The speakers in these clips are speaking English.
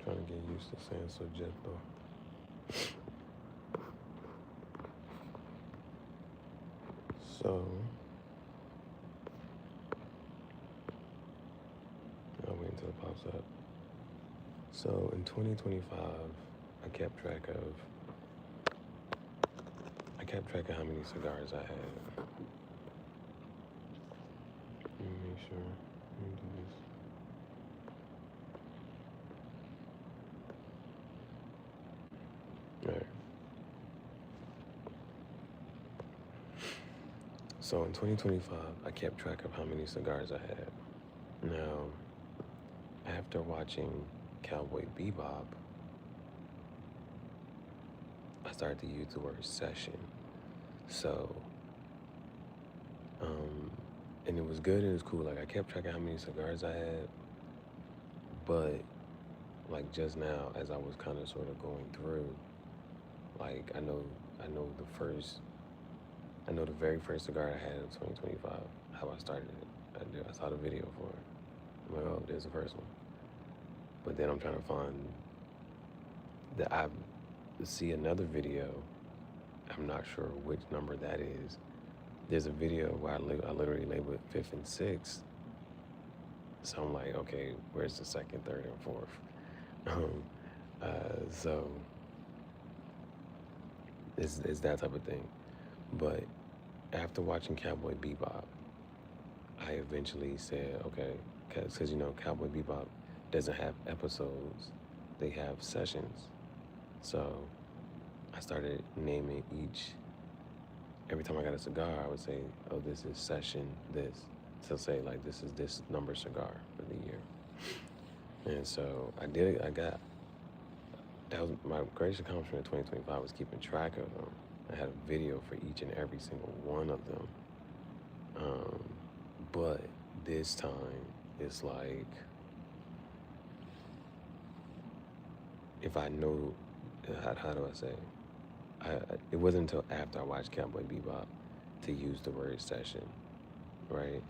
trying to get used to saying soggetto. So, I'll wait until it pops up. So in 2025, I kept track of how many cigars I had. Let me make sure. Let me do this. All right. So in 2025, I kept track of how many cigars I had. Now, after watching Cowboy Bebop, I started to use the word session. So, and it was good and it was cool. Like, I kept track of how many cigars I had, but like just now, as I was kind of sort of going through, like I know the very first cigar I had in 2025, how I started it. I saw the video for it. I'm like, oh, there's the first one. But then I'm trying to find I see another video. I'm not sure which number that is. There's a video where I literally labeled it 5th and 6th. So I'm like, okay, where's the 2nd, 3rd, and 4th? So it's that type of thing. But after watching Cowboy Bebop, I eventually said, okay, because Cowboy Bebop doesn't have episodes, they have sessions. So I started naming each. Every time I got a cigar, I would say, oh, this is session this. So say, like, this is this number cigar for the year. And so I did it. That was my greatest accomplishment in 2025 was keeping track of them. I had a video for each and every single one of them. But this time, it's like, if I know, how do I say? It wasn't until after I watched Cowboy Bebop to use the word session, right?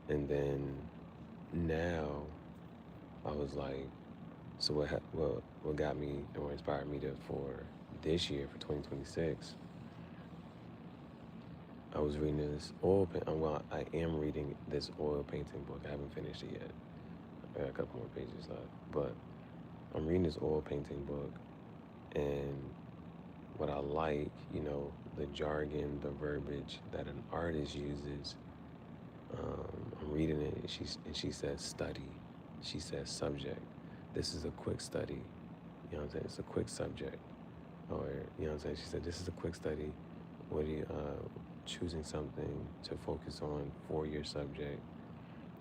And then now I was like, so what got me or inspired me for this year, for 2026, I was reading this I am reading this oil painting book. I haven't finished it yet. I got a couple more pages left, but I'm reading this oil painting book, and what I like, the jargon, the verbiage that an artist uses. I'm reading it, and she says study. She says subject. This is a quick study. You know what I'm saying? It's a quick subject. Or, you know what I'm saying? She said, this is a quick study. What are you, choosing something to focus on for your subject?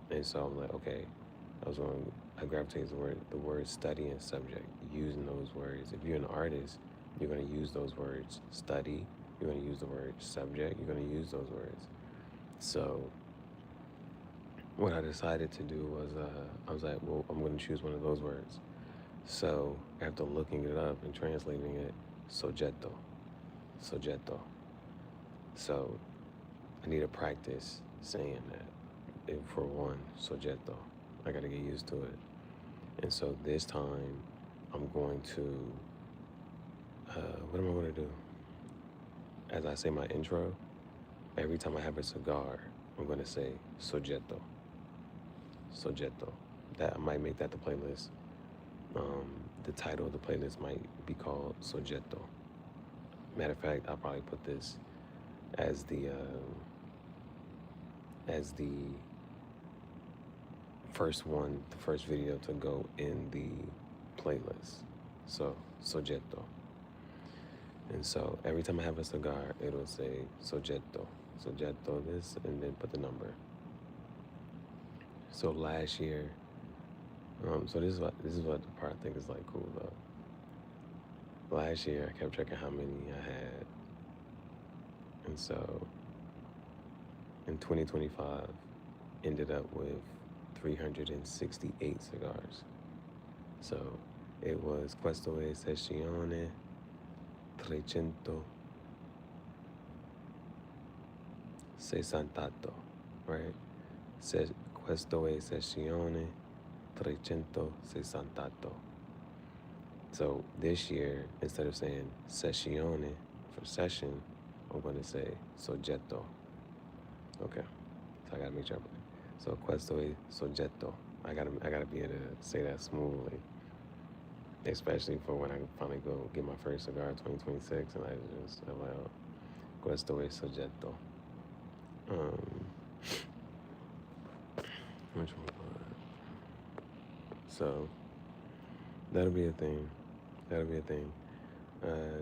And so I'm like, okay, I gravitated the word study and subject, using those words. If you're an artist, you're going to use those words. Study, you're going to use the word subject, you're going to use those words. So what I decided to do was, I was like, well, I'm going to choose one of those words. So after looking it up and translating it, soggetto. So I need to practice saying that. And for one, soggetto. I got to get used to it. And so this time, I'm going to, what am I going to do? As I say my intro, every time I have a cigar, I'm going to say soggetto. That I might make that the playlist. The title of the playlist might be called Soggetto. Matter of fact, I'll probably put this as the first video to go in the playlist. So, Soggetto. And so every time I have a cigar, it'll say Soggetto this, and then put the number. So last year, so this is what the part I think is like cool though. Last year I kept track of how many I had, and so in 2025 ended up with 368 cigars. So it was questo è sessione 368, right? Questo è sessione 368. So this year, instead of saying sessione for session, I'm going to say soggetto. Okay, so I gotta make sure. So questo è soggetto. I gotta be able to say that smoothly, especially for when I finally go get my first cigar in 2026, and I just allow questo è soggetto. Which one? So that'll be a thing.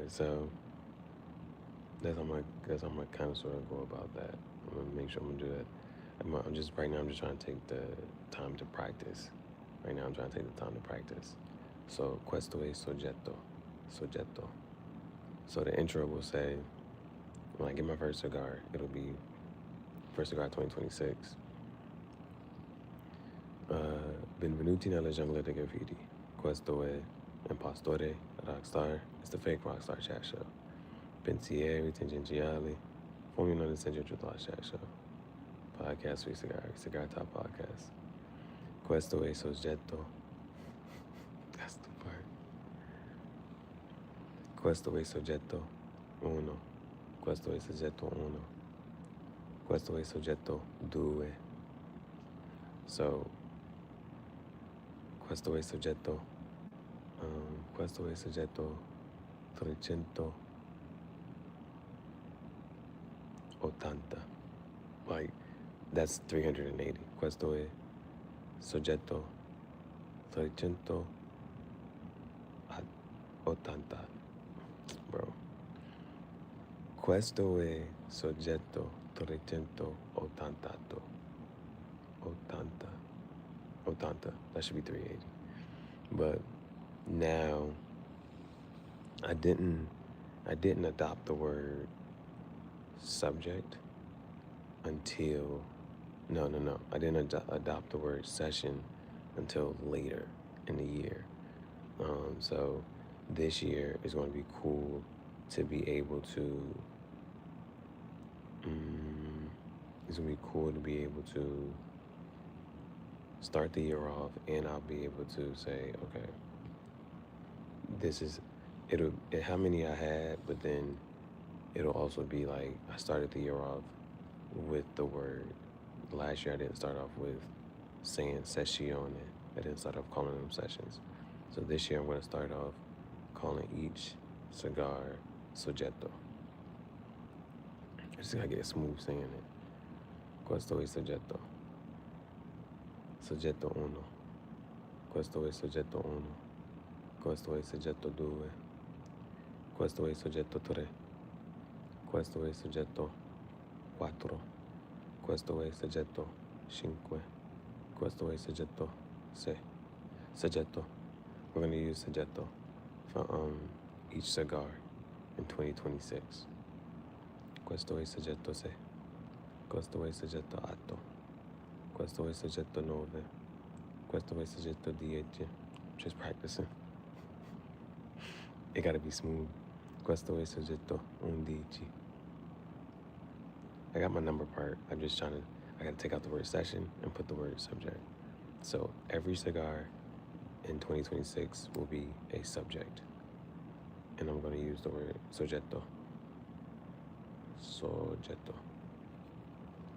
So that's how I'm gonna kind of sort of go about that. I'm gonna make sure I'm gonna do that. I'm just trying to take the time to practice. Right now I'm trying to take the time to practice. So questo è soggetto. So the intro will say, when I get my first cigar, it'll be first cigar 2026. Benvenuti nella giungla dei graffiti. Questo è impostore rockstar. It's the fake rockstar chat show. Pensieri tangenziali. Formula the central thought chat show. Podcast sui cigari, Cigar Talk Podcast. Questo è soggetto. That's the part. Questo è soggetto 1. Questo è soggetto 1. Questo è soggetto 2. So, questo è soggetto 380. Like, that's 380. Questo è soggetto 380. Bro. Questo è soggetto 388. 80. That should be 380. But now I didn't adopt the word subject until no. I didn't adopt the word session until later in the year. So this year is going to be cool to be able to. It's going to be cool to be able to start the year off, and I'll be able to say, okay, this is how many I had, but then it'll also be like I started the year off with the word. Last year I didn't start off with saying sessione. I didn't start off calling them sessions. So this year I'm going to start off calling each cigar soggetto. I just gotta get smooth saying it. Questo è soggetto. Soggetto 1. Questo è soggetto 1. Questo è soggetto 2. Questo è soggetto 3. Questo è soggetto 4. Questo è soggetto 5. Questo è soggetto 6. Soggetto. We're going to use soggetto for each cigar in 2026. Questo è soggetto 6. Questo è soggetto 8. Questo è soggetto 9. Questo è soggetto 10. Just practicing. It gotta be smooth. Questo è soggetto 11. I got my number part. I gotta take out the word session and put the word subject. So every cigar in 2026 will be a subject. And I'm gonna use the word soggetto. Soggetto.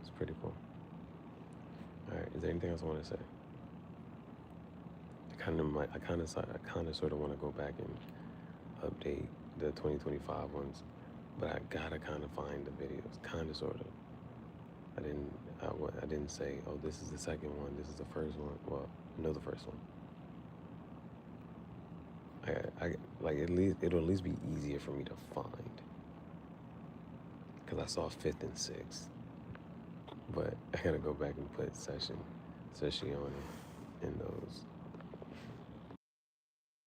It's pretty cool. All right, is there anything else I want to say? I kind of sort of want to go back and update the 2025 ones, but I gotta kind of find the videos, kind of sort of. I didn't say, oh, this is the second one, this is the first one. Well, no, the first one. I like it'll at least be easier for me to find, because I saw 5th and 6th. But I gotta go back and put sessione in those.